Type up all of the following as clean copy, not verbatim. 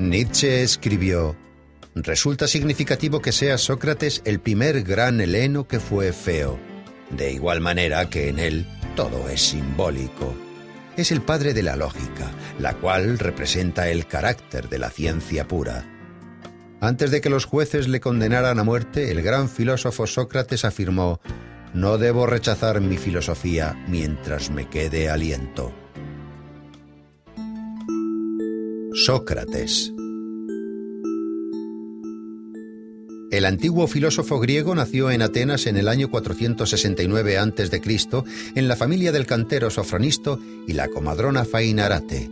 Nietzsche escribió: «Resulta significativo que sea Sócrates el primer gran heleno que fue feo, de igual manera que en él todo es simbólico. Es el padre de la lógica, la cual representa el carácter de la ciencia pura». Antes de que los jueces le condenaran a muerte, el gran filósofo Sócrates afirmó: «No debo rechazar mi filosofía mientras me quede aliento». Sócrates. El antiguo filósofo griego nació en Atenas en el año 469 a.C., en la familia del cantero Sofronisto y la comadrona Fainarate.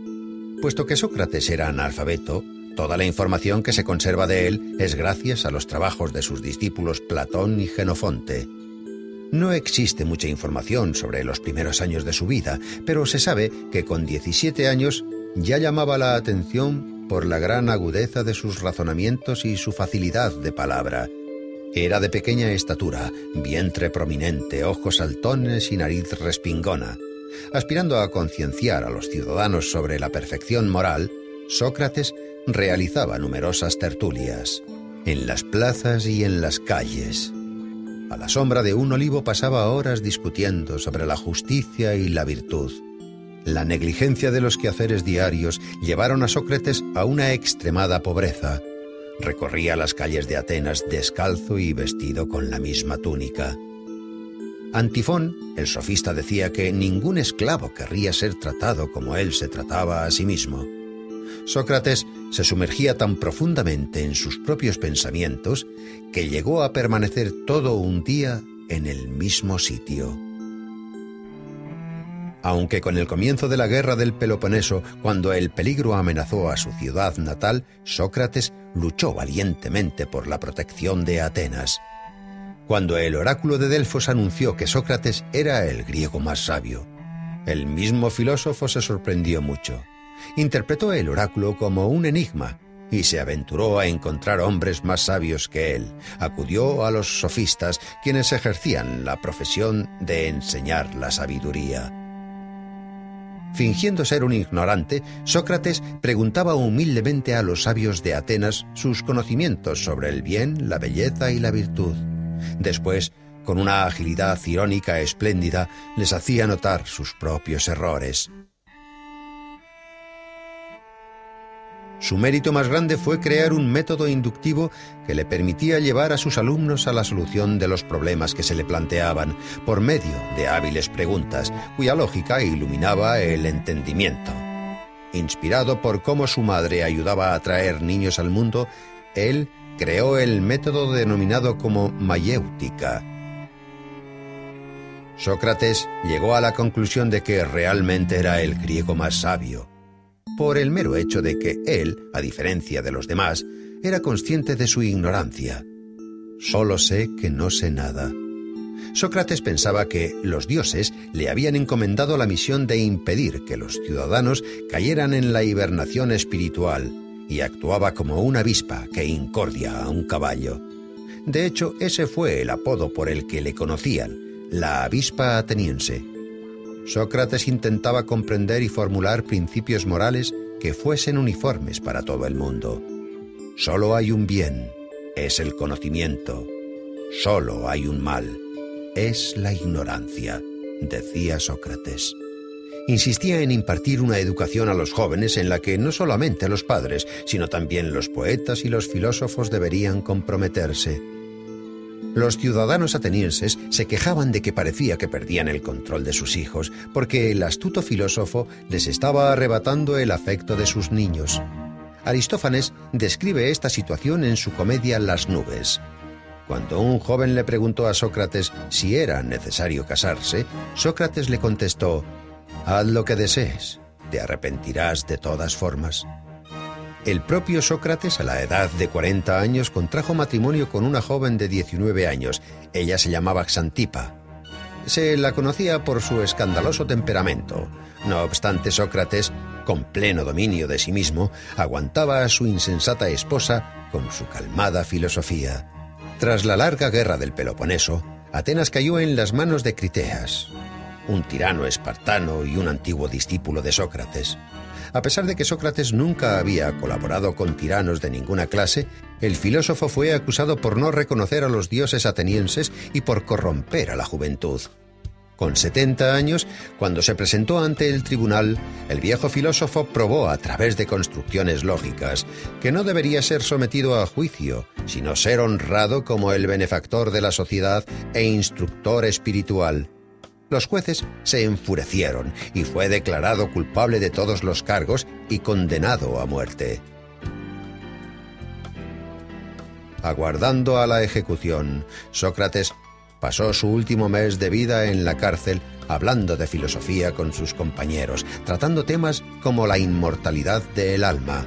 Puesto que Sócrates era analfabeto, toda la información que se conserva de él es gracias a los trabajos de sus discípulos Platón y Jenofonte. No existe mucha información sobre los primeros años de su vida, pero se sabe que con 17 años ya llamaba la atención por la gran agudeza de sus razonamientos y su facilidad de palabra. Era de pequeña estatura, vientre prominente, ojos saltones y nariz respingona. Aspirando a concienciar a los ciudadanos sobre la perfección moral, Sócrates realizaba numerosas tertulias, en las plazas y en las calles. A la sombra de un olivo pasaba horas discutiendo sobre la justicia y la virtud. La negligencia de los quehaceres diarios llevaron a Sócrates a una extremada pobreza. Recorría las calles de Atenas descalzo y vestido con la misma túnica. Antifón, el sofista, decía que ningún esclavo querría ser tratado como él se trataba a sí mismo. Sócrates se sumergía tan profundamente en sus propios pensamientos que llegó a permanecer todo un día en el mismo sitio. Aunque con el comienzo de la guerra del Peloponeso, cuando el peligro amenazó a su ciudad natal, Sócrates luchó valientemente por la protección de Atenas. Cuando el oráculo de Delfos anunció que Sócrates era el griego más sabio, el mismo filósofo se sorprendió mucho. Interpretó el oráculo como un enigma y se aventuró a encontrar hombres más sabios que él. Acudió a los sofistas, quienes ejercían la profesión de enseñar la sabiduría. Fingiendo ser un ignorante, Sócrates preguntaba humildemente a los sabios de Atenas sus conocimientos sobre el bien, la belleza y la virtud. Después, con una agilidad irónica espléndida, les hacía notar sus propios errores. Su mérito más grande fue crear un método inductivo que le permitía llevar a sus alumnos a la solución de los problemas que se le planteaban, por medio de hábiles preguntas, cuya lógica iluminaba el entendimiento. Inspirado por cómo su madre ayudaba a traer niños al mundo, él creó el método denominado como mayéutica. Sócrates llegó a la conclusión de que realmente era el griego más sabio, por el mero hecho de que él, a diferencia de los demás, era consciente de su ignorancia. Solo sé que no sé nada. Sócrates pensaba que los dioses le habían encomendado la misión de impedir que los ciudadanos cayeran en la hibernación espiritual, y actuaba como una avispa que incordia a un caballo. De hecho, ese fue el apodo por el que le conocían, la avispa ateniense. Sócrates intentaba comprender y formular principios morales que fuesen uniformes para todo el mundo. Solo hay un bien, es el conocimiento. Solo hay un mal, es la ignorancia, decía Sócrates. Insistía en impartir una educación a los jóvenes en la que no solamente los padres, sino también los poetas y los filósofos deberían comprometerse. Los ciudadanos atenienses se quejaban de que parecía que perdían el control de sus hijos, porque el astuto filósofo les estaba arrebatando el afecto de sus niños. Aristófanes describe esta situación en su comedia Las nubes. Cuando un joven le preguntó a Sócrates si era necesario casarse, Sócrates le contestó: «Haz lo que desees, te arrepentirás de todas formas». El propio Sócrates, a la edad de 40 años, contrajo matrimonio con una joven de 19 años. Ella se llamaba Xantipa. Se la conocía por su escandaloso temperamento. No obstante, Sócrates, con pleno dominio de sí mismo, aguantaba a su insensata esposa con su calmada filosofía. Tras la larga guerra del Peloponeso, Atenas cayó en las manos de Criteas, un tirano espartano y un antiguo discípulo de Sócrates. A pesar de que Sócrates nunca había colaborado con tiranos de ninguna clase, el filósofo fue acusado por no reconocer a los dioses atenienses y por corromper a la juventud. Con 70 años, cuando se presentó ante el tribunal, el viejo filósofo probó a través de construcciones lógicas que no debería ser sometido a juicio, sino ser honrado como el benefactor de la sociedad e instructor espiritual. Los jueces se enfurecieron y fue declarado culpable de todos los cargos y condenado a muerte. Aguardando a la ejecución, Sócrates pasó su último mes de vida en la cárcel hablando de filosofía con sus compañeros, tratando temas como la inmortalidad del alma.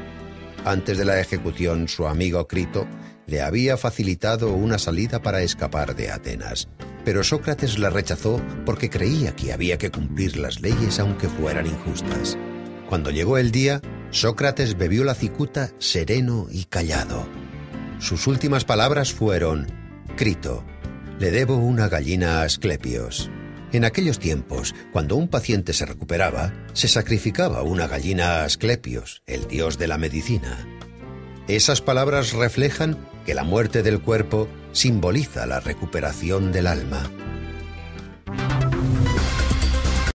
Antes de la ejecución, su amigo Crito le había facilitado una salida para escapar de Atenas, pero Sócrates la rechazó porque creía que había que cumplir las leyes aunque fueran injustas. Cuando llegó el día, Sócrates bebió la cicuta sereno y callado. Sus últimas palabras fueron: «Crito, le debo una gallina a Asclepios». En aquellos tiempos, cuando un paciente se recuperaba, se sacrificaba una gallina a Asclepios, el dios de la medicina. Esas palabras reflejan que la muerte del cuerpo simboliza la recuperación del alma.